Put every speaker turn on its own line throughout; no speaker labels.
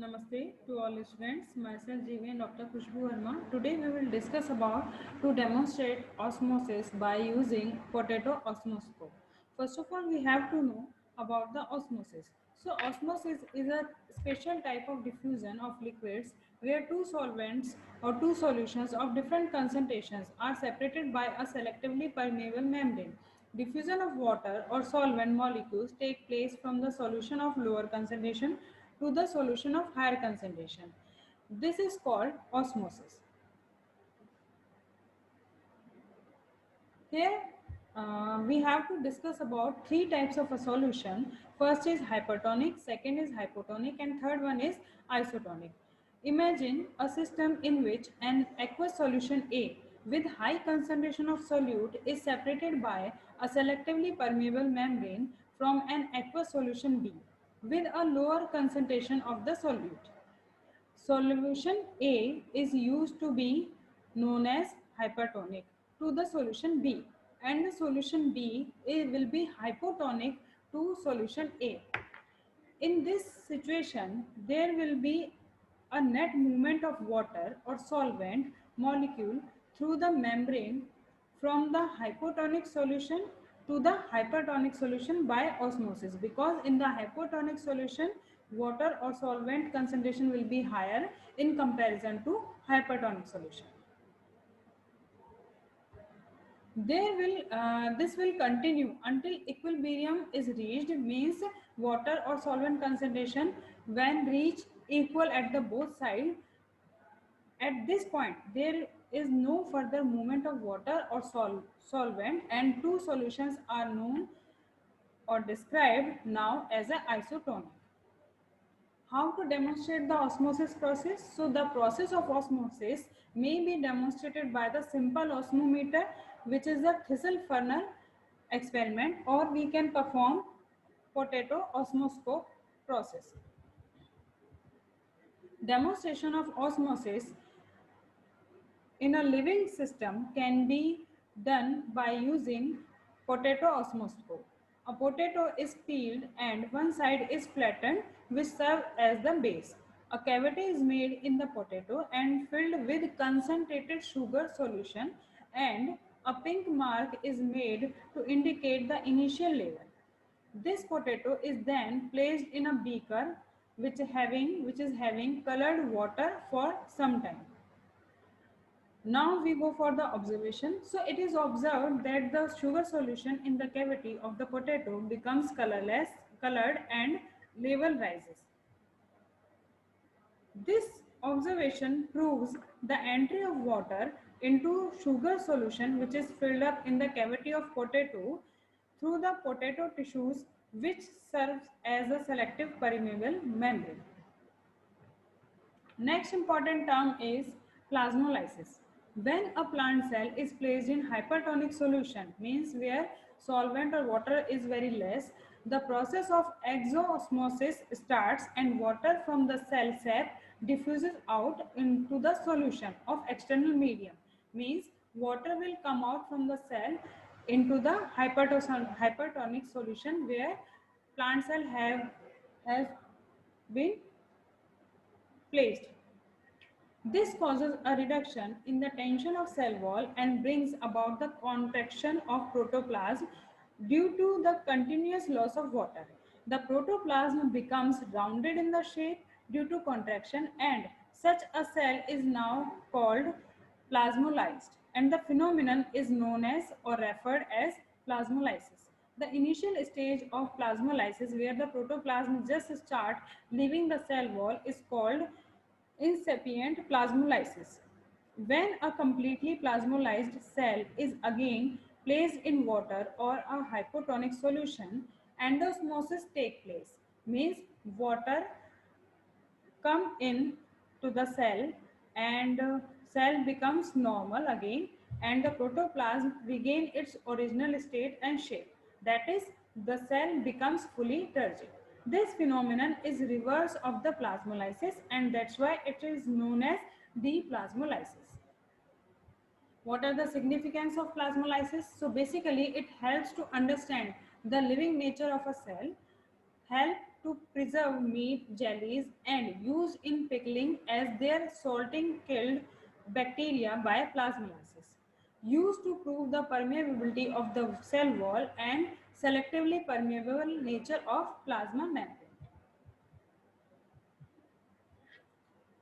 Namaste to all students. Myself GV and Dr. Khushbu Verma. Today we will discuss about to demonstrate osmosis by using potato osmoscope. First of all, we have to know about the osmosis. So osmosis is a special type of diffusion of liquids where two solvents or two solutions of different concentrations are separated by a selectively permeable membrane. Diffusion of water or solvent molecules take place from the solution of lower concentration to the solution of higher concentration. This is called osmosis. Here we have to discuss about three types of a solution. First is hypertonic, second is hypotonic, and third one is isotonic. Imagine a system in which an aqueous solution A with high concentration of solute is separated by a selectively permeable membrane from an aqueous solution B with a lower concentration of the solute. Solution A is used to be known as hypertonic to the solution B, and the solution B will be hypotonic to solution A. In this situation, there will be a net movement of water or solvent molecule through the membrane from the hypotonic solution to the hypertonic solution by osmosis, because in the hypotonic solution water or solvent concentration will be higher in comparison to hypertonic solution. This will continue until equilibrium is reached, means water or solvent concentration when reach equal at the both sides. At this point there is no further movement of water or solvent, and two solutions are known or described now as a isotonic. How to demonstrate the osmosis process? So the process of osmosis may be demonstrated by the simple osmometer, which is a Thistle Furnal experiment, or we can perform potato osmoscope process. Demonstration of osmosis in a living system can be done by using potato osmoscope. A potato is peeled and one side is flattened, which serves as the base. A cavity is made in the potato and filled with concentrated sugar solution, and a pink mark is made to indicate the initial level. This potato is then placed in a beaker which is having colored water for some time. Now we go for the observation. So it is observed that the sugar solution in the cavity of the potato becomes colored, and level rises. This observation proves the entry of water into sugar solution, which is filled up in the cavity of potato through the potato tissues, which serves as a selective permeable membrane. Next important term is plasmolysis. When a plant cell is placed in hypertonic solution, means where solvent or water is very less, the process of exosmosis starts and water from the cell sap diffuses out into the solution of external medium. Means water will come out from the cell into the hypertonic solution where plant cell has been placed. This causes a reduction in the tension of cell wall and brings about the contraction of protoplasm due to the continuous loss of water. The protoplasm becomes rounded in the shape due to contraction, and such a cell is now called plasmolyzed, and the phenomenon is known as or referred as plasmolysis. The initial stage of plasmolysis, where the protoplasm just start leaving the cell wall, is called incipient plasmolysis. When a completely plasmolyzed cell is again placed in water or a hypotonic solution, endosmosis takes place. Means water come in to the cell, and cell becomes normal again, and the protoplasm regain its original state and shape. That is, the cell becomes fully turgid. This phenomenon is reverse of the plasmolysis, and that's why it is known as deplasmolysis. What are the significance of plasmolysis? So basically it helps to understand the living nature of a cell, help to preserve meat, jellies, and used in pickling as their salting killed bacteria by plasmolysis. Used to prove the permeability of the cell wall and selectively permeable nature of plasma membrane.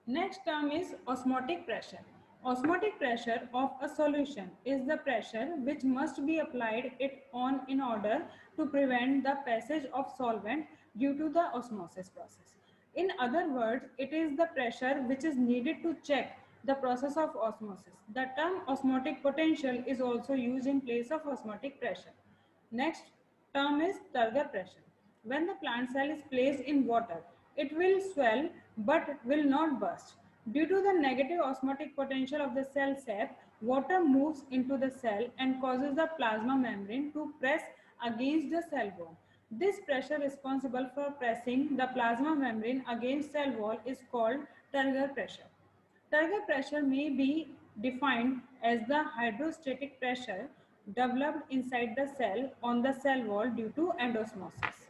Next term is osmotic pressure. Osmotic pressure of a solution is the pressure which must be applied it on in order to prevent the passage of solvent due to the osmosis process. In other words, it is the pressure which is needed to check the process of osmosis. The term osmotic potential is also used in place of osmotic pressure. Next term is turgor pressure. When the plant cell is placed in water, it will swell but will not burst. Due to the negative osmotic potential of the cell sap, water moves into the cell and causes the plasma membrane to press against the cell wall. This pressure responsible for pressing the plasma membrane against cell wall is called turgor pressure. Turgor pressure may be defined as the hydrostatic pressure developed inside the cell on the cell wall due to endosmosis.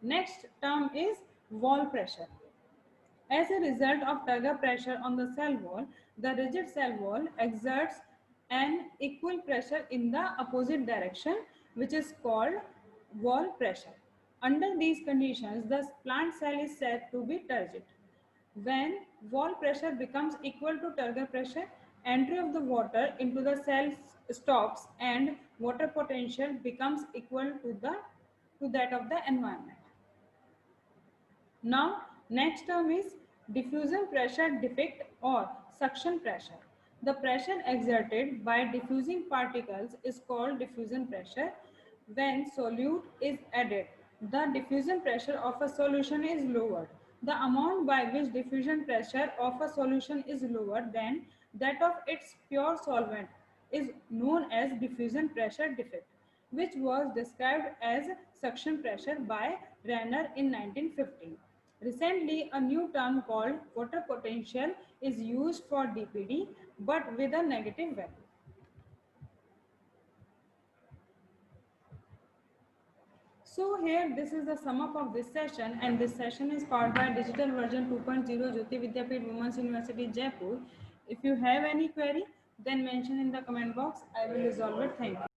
Next term is wall pressure. As a result of turgor pressure on the cell wall, the rigid cell wall exerts an equal pressure in the opposite direction, which is called wall pressure. Under these conditions, the plant cell is said to be turgid. When wall pressure becomes equal to turgor pressure, entry of the water into the cell stops and water potential becomes equal to that of the environment. Now, next term is diffusion pressure defect or suction pressure. The pressure exerted by diffusing particles is called diffusion pressure. When solute is added, the diffusion pressure of a solution is lowered. The amount by which diffusion pressure of a solution is lower than that of its pure solvent is known as diffusion pressure defect, which was described as suction pressure by Renner in 1915. Recently, a new term called water potential is used for DPD but with a negative value. So here this is the sum up of this session, and this session is powered by digital version 2.0 Jyoti Vidyapeeth Women's University Jaipur. If you have any query, then mention in the comment box. I will resolve it. Thank you.